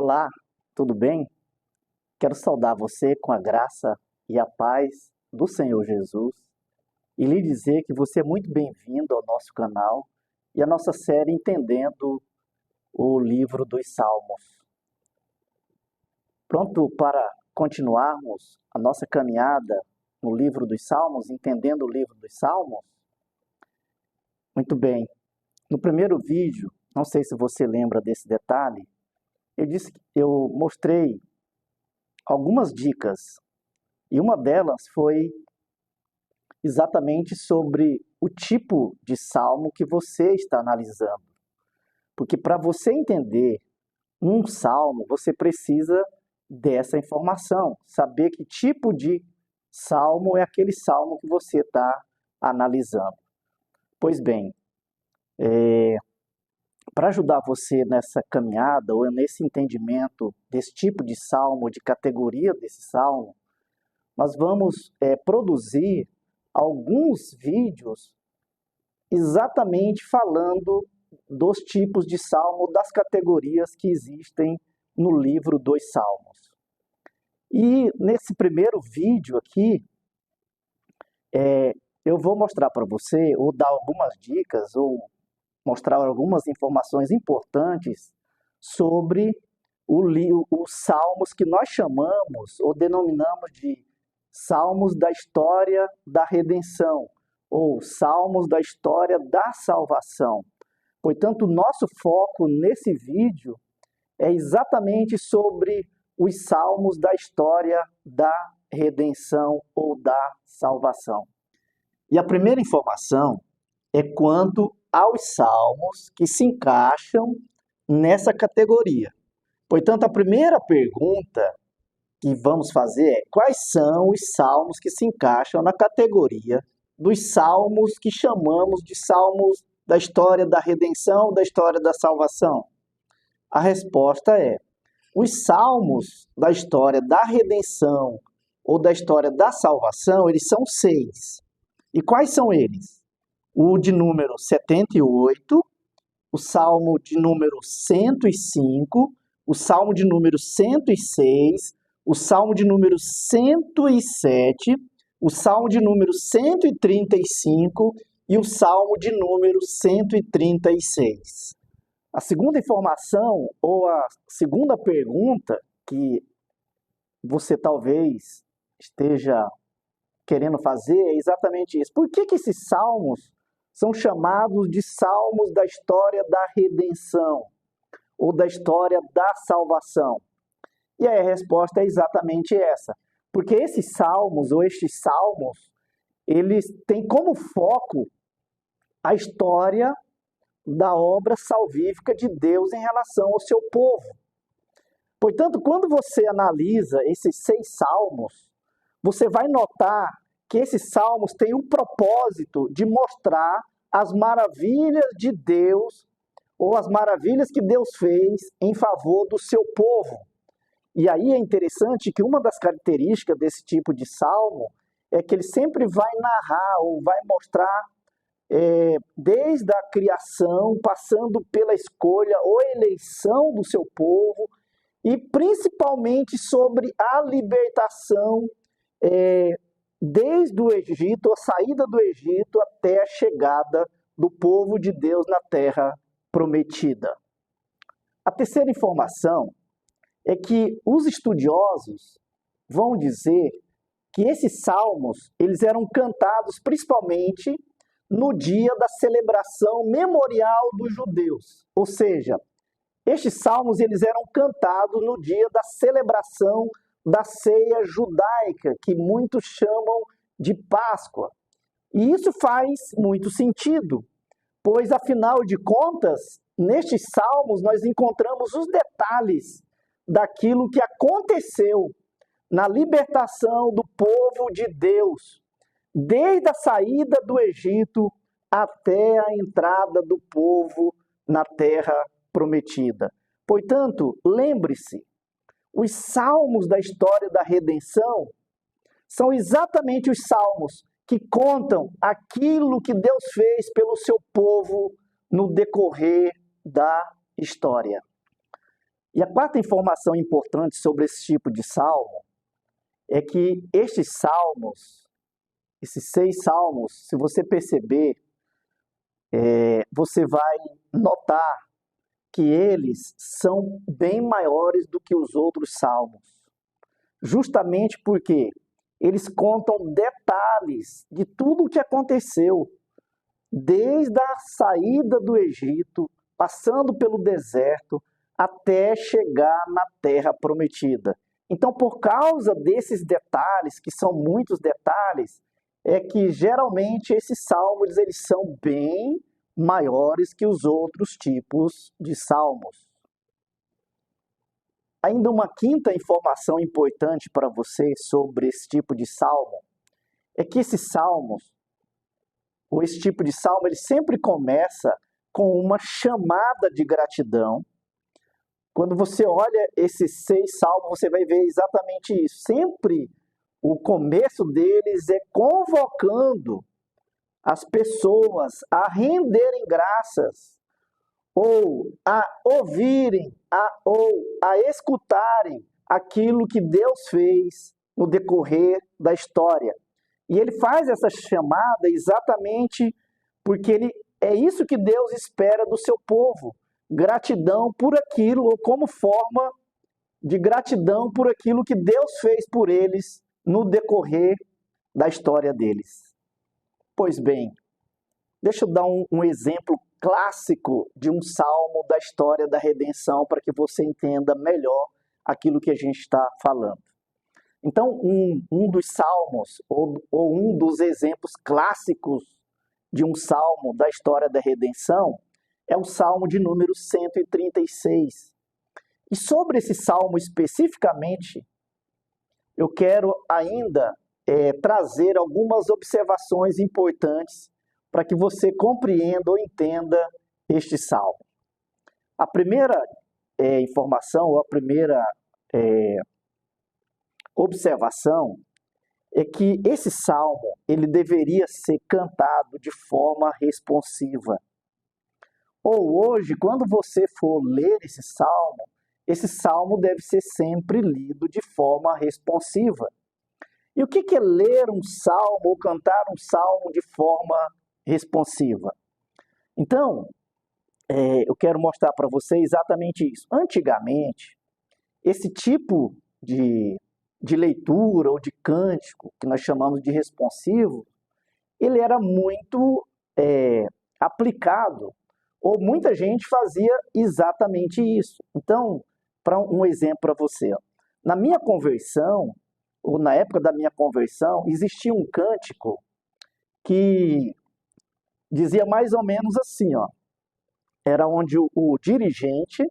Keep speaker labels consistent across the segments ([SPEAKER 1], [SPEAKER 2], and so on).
[SPEAKER 1] Olá, tudo bem? Quero saudar você com a graça e a paz do Senhor Jesus e lhe dizer que você é muito bem-vindo ao nosso canal e à nossa série Entendendo o Livro dos Salmos. Pronto para continuarmos a nossa caminhada no livro dos Salmos, entendendo o livro dos Salmos? Muito bem. No primeiro vídeo, não sei se você lembra desse detalhe, eu mostrei algumas dicas e uma delas foi exatamente sobre o tipo de salmo que você está analisando. Porque para você entender um salmo, você precisa dessa informação, saber que tipo de salmo é aquele salmo que você está analisando. Pois bem, para ajudar você nessa caminhada ou nesse entendimento desse tipo de salmo, de categoria desse salmo, nós vamos produzir alguns vídeos exatamente falando dos tipos de salmo, das categorias que existem no livro dos Salmos. E nesse primeiro vídeo aqui, eu vou mostrar para você, ou dar algumas dicas, ou mostrar algumas informações importantes sobre os salmos que nós chamamos ou denominamos de salmos da história da redenção, ou salmos da história da salvação. Portanto, o nosso foco nesse vídeo é exatamente sobre os salmos da história da redenção ou da salvação. E a primeira informação é quanto aos salmos que se encaixam nessa categoria. Portanto, a primeira pergunta que vamos fazer é: quais são os salmos que se encaixam na categoria dos salmos que chamamos de salmos da história da redenção, da história da salvação? A resposta é: os salmos da história da redenção ou da história da salvação, eles são 6. E quais são eles? O de número 78, o salmo de número 105, o salmo de número 106, o salmo de número 107, o salmo de número 135 e o salmo de número 136. A segunda informação, ou a segunda pergunta que você talvez esteja querendo fazer é exatamente isso. Por que esses salmos são chamados de salmos da história da redenção ou da história da salvação? E aí a resposta é exatamente essa. Porque esses salmos, ou estes salmos, eles têm como foco a história da obra salvífica de Deus em relação ao seu povo. Portanto, quando você analisa esses 6 salmos, você vai notar que esses salmos têm o propósito de mostrar as maravilhas de Deus, ou as maravilhas que Deus fez em favor do seu povo. E aí é interessante que uma das características desse tipo de salmo é que ele sempre vai narrar ou vai mostrar desde a criação, passando pela escolha ou eleição do seu povo, e principalmente sobre a libertação desde o Egito, a saída do Egito até a chegada do povo de Deus na terra prometida. A terceira informação é que os estudiosos vão dizer que esses salmos eles eram cantados principalmente no dia da celebração memorial dos judeus. Ou seja, estes salmos eles eram cantados no dia da celebração da ceia judaica, que muitos chamam de Páscoa. E isso faz muito sentido, pois, afinal de contas, nestes salmos nós encontramos os detalhes daquilo que aconteceu na libertação do povo de Deus, desde a saída do Egito até a entrada do povo na terra prometida. Portanto, lembre-se, os salmos da história da redenção são exatamente os salmos que contam aquilo que Deus fez pelo seu povo no decorrer da história. E a quarta informação importante sobre esse tipo de salmo é que estes salmos, esses 6 salmos, se você perceber, você vai notar que eles são bem maiores do que os outros salmos. Justamente porque eles contam detalhes de tudo o que aconteceu, desde a saída do Egito, passando pelo deserto, até chegar na terra prometida. Então, por causa desses detalhes, que são muitos detalhes, é que geralmente esses salmos eles são bem maiores que os outros tipos de salmos. Ainda uma quinta informação importante para você sobre esse tipo de salmo é que esses salmos, ou esse tipo de salmo, ele sempre começa com uma chamada de gratidão. Quando você olha esses 6 salmos, você vai ver exatamente isso. Sempre o começo deles é convocando as pessoas a renderem graças, ou a ouvirem, ou a escutarem aquilo que Deus fez no decorrer da história. E ele faz essa chamada exatamente porque é isso que Deus espera do seu povo. Gratidão por aquilo, ou como forma de gratidão por aquilo que Deus fez por eles no decorrer da história deles. Pois bem, deixa eu dar um exemplo clássico de um salmo da história da redenção para que você entenda melhor aquilo que a gente está falando. Então, um dos salmos, ou um dos exemplos clássicos de um salmo da história da redenção, é o salmo de número 136. E sobre esse salmo especificamente, eu quero ainda trazer algumas observações importantes para que você compreenda ou entenda este salmo. A primeira informação, ou a primeira observação, é que esse salmo ele deveria ser cantado de forma responsiva. Ou hoje, quando você for ler esse salmo deve ser sempre lido de forma responsiva. E o que é ler um salmo ou cantar um salmo de forma responsiva? Então, eu quero mostrar para você exatamente isso. Antigamente, esse tipo de leitura ou de cântico, que nós chamamos de responsivo, ele era muito aplicado, ou muita gente fazia exatamente isso. Então, para um exemplo para você, ó. Na minha conversão, ou na época da minha conversão, existia um cântico que dizia mais ou menos assim, ó. Era onde o dirigente,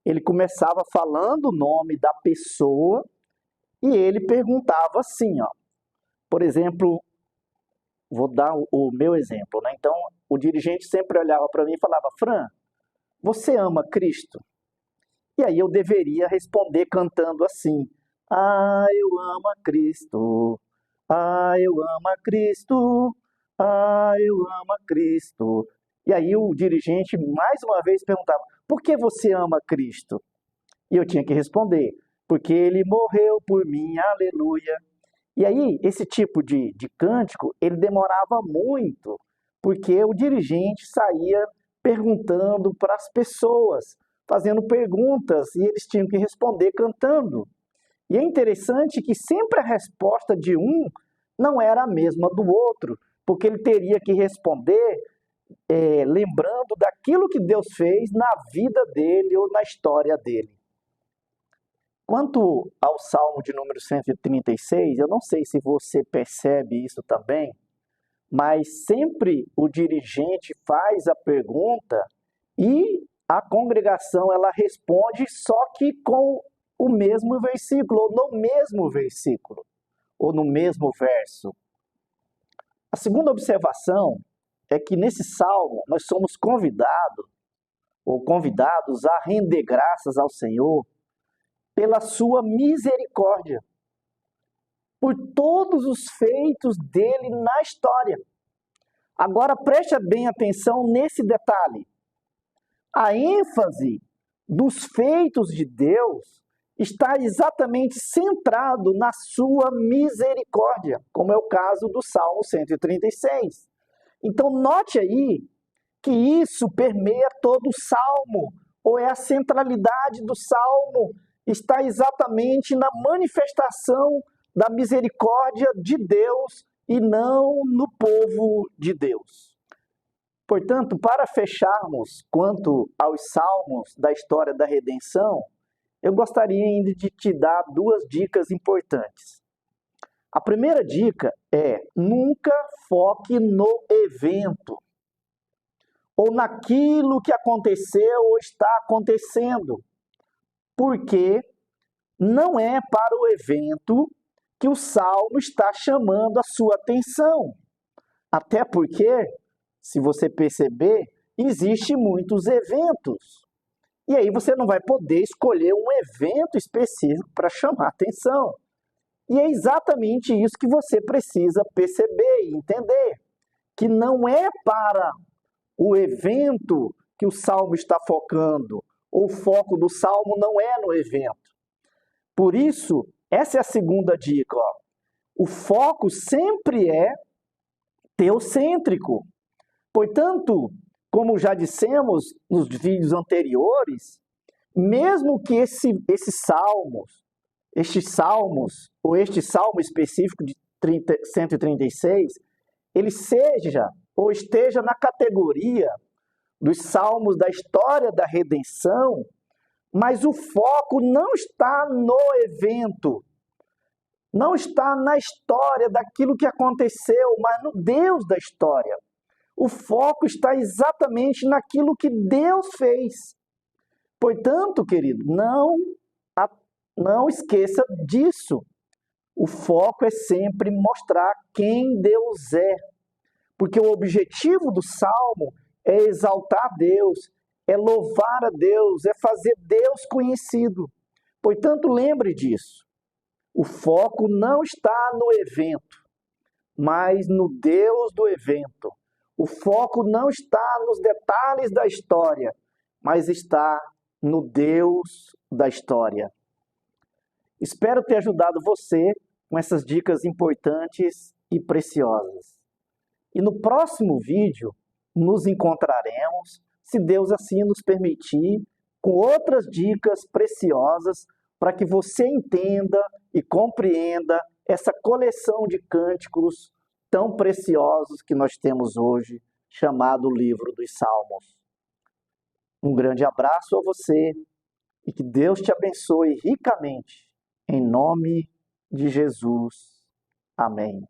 [SPEAKER 1] ele começava falando o nome da pessoa e ele perguntava assim, ó. Por exemplo, vou dar o meu exemplo, né? Então, o dirigente sempre olhava para mim e falava: Fran, você ama Cristo? E aí eu deveria responder cantando assim: ah, eu amo a Cristo, ah, eu amo a Cristo, ah, eu amo a Cristo. E aí o dirigente mais uma vez perguntava: por que você ama Cristo? E eu tinha que responder: porque ele morreu por mim, aleluia. E aí, esse tipo de cântico, ele demorava muito, porque o dirigente saía perguntando para as pessoas, fazendo perguntas, e eles tinham que responder cantando. E é interessante que sempre a resposta de um não era a mesma do outro, porque ele teria que responder lembrando daquilo que Deus fez na vida dele ou na história dele. Quanto ao Salmo de número 136, eu não sei se você percebe isso também, mas sempre o dirigente faz a pergunta e a congregação ela responde, só que com o mesmo versículo, ou no mesmo versículo, ou no mesmo verso. A segunda observação é que nesse salmo nós somos convidados a render graças ao Senhor pela sua misericórdia, por todos os feitos dele na história. Agora preste bem atenção nesse detalhe. A ênfase dos feitos de Deus está exatamente centrado na sua misericórdia, como é o caso do Salmo 136. Então, note aí que isso permeia todo o Salmo, ou é a centralidade do Salmo, está exatamente na manifestação da misericórdia de Deus e não no povo de Deus. Portanto, para fecharmos quanto aos salmos da história da redenção, eu gostaria ainda de te dar duas dicas importantes. A primeira dica é: nunca foque no evento, ou naquilo que aconteceu ou está acontecendo, porque não é para o evento que o salmo está chamando a sua atenção. Até porque, se você perceber, existem muitos eventos. E aí você não vai poder escolher um evento específico para chamar a atenção. E é exatamente isso que você precisa perceber e entender, que não é para o evento que o salmo está focando, ou o foco do salmo não é no evento. Por isso, essa é a segunda dica. O foco sempre é teocêntrico. Portanto, como já dissemos nos vídeos anteriores, mesmo que este salmo específico de 136, ele seja ou esteja na categoria dos salmos da história da redenção, mas o foco não está no evento, não está na história daquilo que aconteceu, mas no Deus da história. O foco está exatamente naquilo que Deus fez. Portanto, querido, não esqueça disso. O foco é sempre mostrar quem Deus é. Porque o objetivo do salmo é exaltar Deus, é louvar a Deus, é fazer Deus conhecido. Portanto, lembre disso. O foco não está no evento, mas no Deus do evento. O foco não está nos detalhes da história, mas está no Deus da história. Espero ter ajudado você com essas dicas importantes e preciosas. E no próximo vídeo, nos encontraremos, se Deus assim nos permitir, com outras dicas preciosas para que você entenda e compreenda essa coleção de cânticos tão preciosos que nós temos hoje, chamado Livro dos Salmos. Um grande abraço a você e que Deus te abençoe ricamente, em nome de Jesus. Amém.